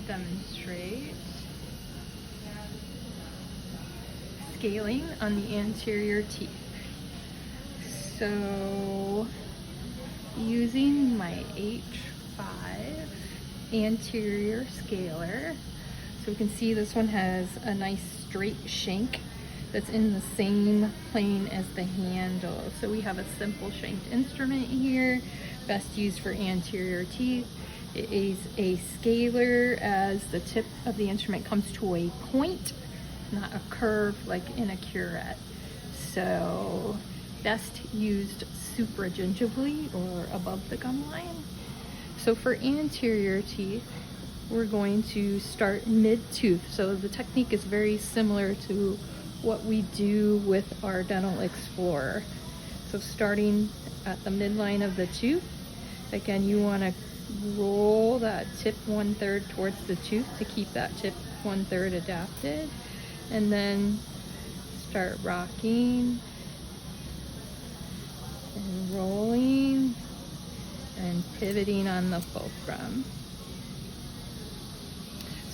demonstrate scaling on the anterior teeth. So using my H5 anterior scaler, so we can see this one has a nice straight shank that's in the same plane as the handle. So we have a simple shanked instrument here, best used for anterior teeth. It is a scaler as the tip of the instrument comes to a point, not a curve like in a curette. So best used supragingivally or above the gum line. So for anterior teeth, we're going to start mid-tooth. So the technique is very similar to what we do with our Dental Explorer. So starting at the midline of the tooth, again, you want to roll that tip 1/3 towards the tooth to keep that tip 1/3 adapted, and then start rocking and rolling and pivoting on the fulcrum.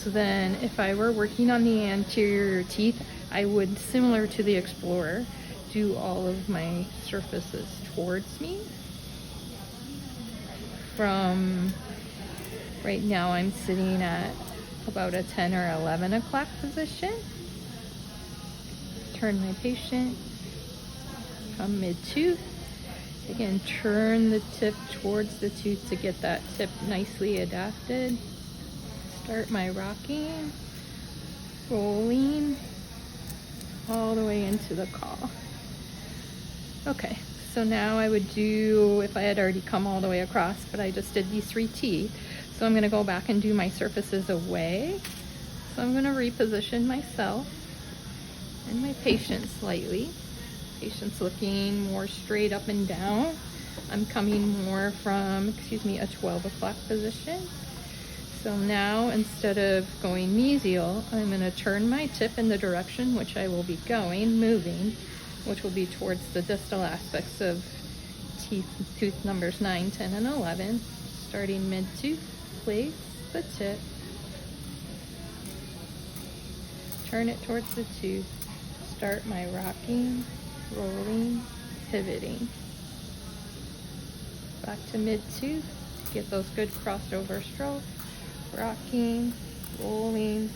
So then if I were working on the anterior teeth, I would, similar to the Explorer, do all of my surfaces towards me. From right now, I'm sitting at about a 10 or 11 o'clock position. Turn my patient, come mid-tooth. Again, turn the tip towards the tooth to get that tip nicely adapted. Start my rocking, rolling, all the way into the call. Okay, so now I would do, if I had already come all the way across, but I just did these 3 teeth. So I'm gonna go back and do my surfaces away. So I'm gonna reposition myself and my patient slightly. Patient's looking more straight up and down. I'm coming more from, a 12 o'clock position. So now, instead of going mesial, I'm going to turn my tip in the direction which I will be going, moving, which will be towards the distal aspects of tooth numbers 9, 10, and 11. Starting mid-tooth, place the tip, turn it towards the tooth, start my rocking, rolling, pivoting. Back to mid-tooth, get those good crossover strokes. Rocking, rolling,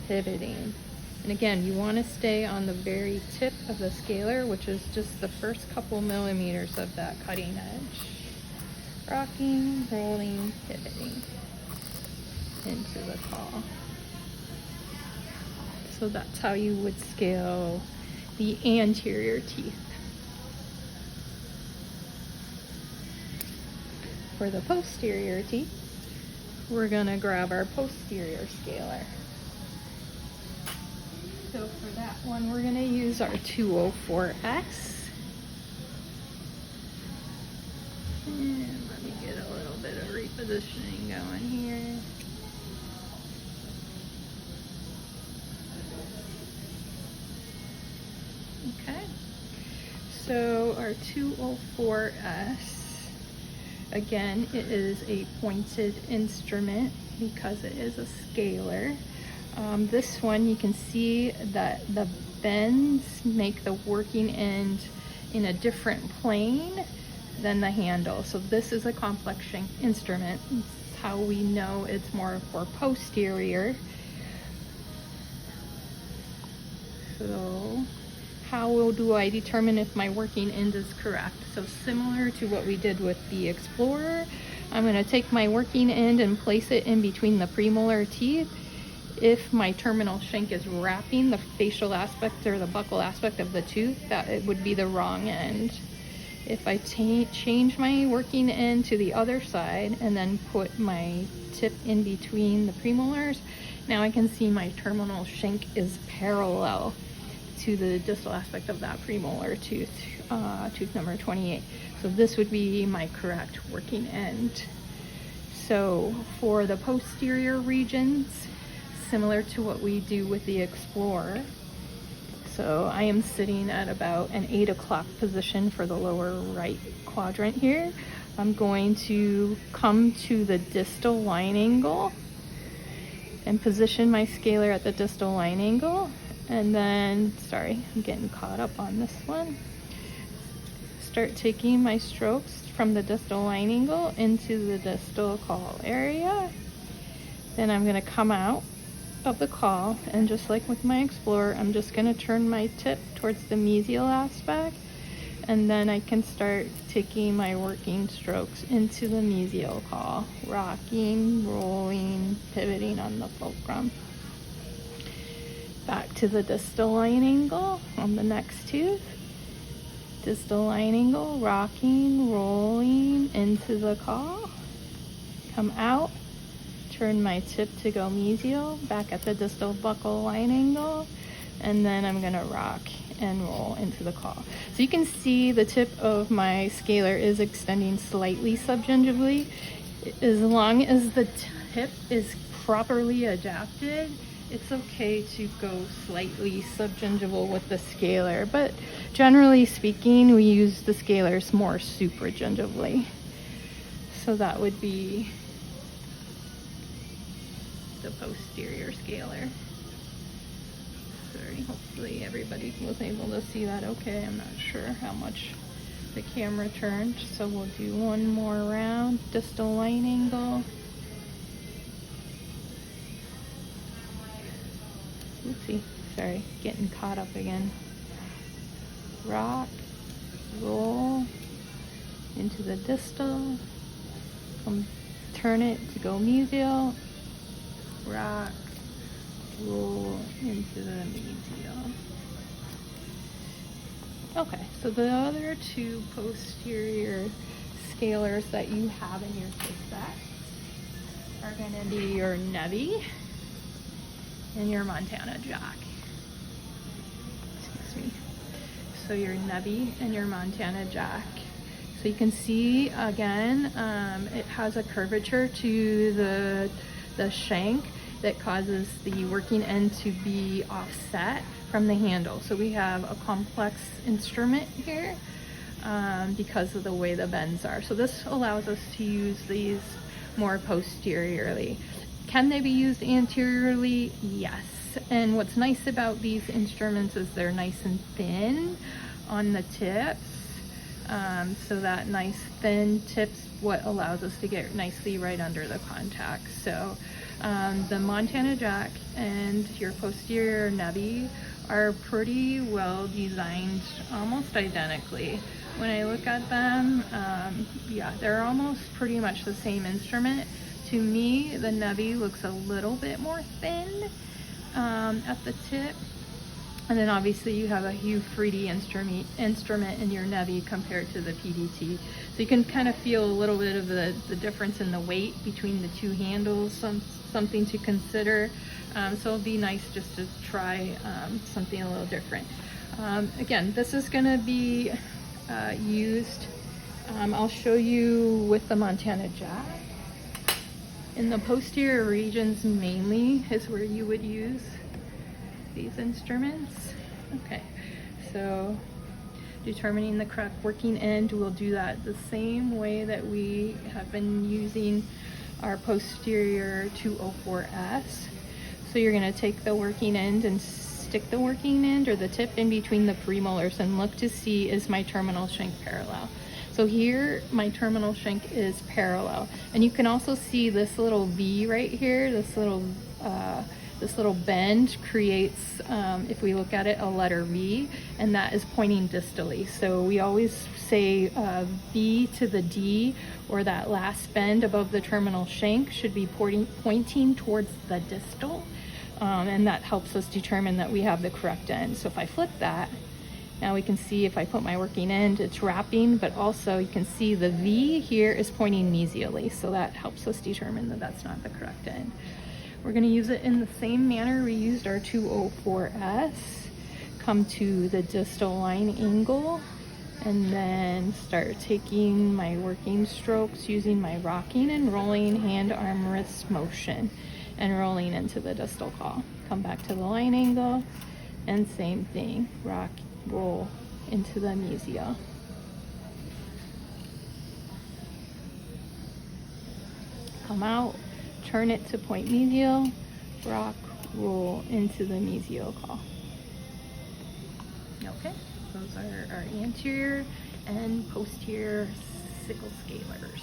pivoting. And again, you want to stay on the very tip of the scaler, which is just the first couple millimeters of that cutting edge. Rocking, rolling, pivoting into the call. So that's how you would scale the anterior teeth. For the posterior teeth, we're gonna grab our posterior scaler. So for that one, we're gonna use our 204S. And let me get a little bit of repositioning going here. Okay, so our 204S, again, it is a pointed instrument because it is a scaler. This one, you can see that the bends make the working end in a different plane than the handle. So this is a complex shank instrument. It's how we know it's more for posterior. So how do I determine if my working end is correct? So similar to what we did with the Explorer, I'm going to take my working end and place it in between the premolar teeth. If my terminal shank is wrapping the facial aspect or the buccal aspect of the tooth, that it would be the wrong end. If I change my working end to the other side and then put my tip in between the premolars, now I can see my terminal shank is parallel to the distal aspect of that premolar tooth, tooth number 28. So this would be my correct working end. So for the posterior regions, similar to what we do with the Explorer. So I am sitting at about an 8 o'clock position for the lower right quadrant here. I'm going to come to the distal line angle and position my scalar at the distal line angle. And then, sorry, I'm getting caught up on this one. Start taking my strokes from the distal line angle into the distal caul area. Then I'm going to come out of the caul, and just like with my Explorer, I'm just going to turn my tip towards the mesial aspect, and then I can start taking my working strokes into the mesial caul, rocking, rolling, pivoting on the fulcrum. Back to the distal line angle on the next tooth. Distal line angle, rocking, rolling into the caul. Come out, turn my tip to go mesial, back at the distal buccal line angle, and then I'm gonna rock and roll into the caul. So you can see the tip of my scalar is extending slightly subgingivally. As long as the tip is properly adapted, it's okay to go slightly subgingival with the scalar, but generally speaking, we use the scalars more supragingivally. So that would be the posterior scalar. Sorry, hopefully everybody was able to see that okay. I'm not sure how much the camera turned, so we'll do one more round. Distal line angle. Oopsie, sorry, getting caught up again. Rock, roll into the distal, turn it to go mesial, rock, roll into the mesial. Okay, so the other two posterior scalars that you have in your set are going to be your Nevi and your Montana Jack. Excuse me. So your Nevi and your Montana Jack. So you can see again, it has a curvature to the shank that causes the working end to be offset from the handle. So we have a complex instrument here because of the way the bends are. So this allows us to use these more posteriorly. Can they be used anteriorly? Yes. And what's nice about these instruments is they're nice and thin on the tips. So that nice thin tip's what allows us to get nicely right under the contact. So the Montana Jack and your posterior Nevi are pretty well designed, almost identically. When I look at them, yeah, they're almost pretty much the same instrument. To me, the Nevi looks a little bit more thin at the tip. And then obviously you have a Hugh Freedy instrument in your Nevi compared to the PDT. So you can kind of feel a little bit of the difference in the weight between the two handles, something to consider. So it'll be nice just to try something a little different. Again, this is gonna be used, I'll show you with the Montana Jack. In the posterior regions mainly is where you would use these instruments. Okay, so determining the correct working end, we'll do that the same way that we have been using our posterior 204S. So you're going to take the working end and stick the working end or the tip in between the premolars and look to see, is my terminal shank parallel? So here my terminal shank is parallel, and you can also see this little V right here, this little bend creates, if we look at it, a letter V, and that is pointing distally. So we always say V to the D, or that last bend above the terminal shank, should be pointing towards the distal, and that helps us determine that we have the correct end. So if I flip that, now we can see if I put my working end, it's wrapping, but also you can see the V here is pointing mesially, so that helps us determine that that's not the correct end. We're going to use it in the same manner we used our 204S. Come to the distal line angle and then start taking my working strokes using my rocking and rolling hand arm wrist motion and rolling into the distal caul. Come back to the line angle and same thing, rock, roll into the mesial. Come out, turn it to point mesial, rock, roll into the mesial claw. Okay, those are our anterior and posterior sickle scalers.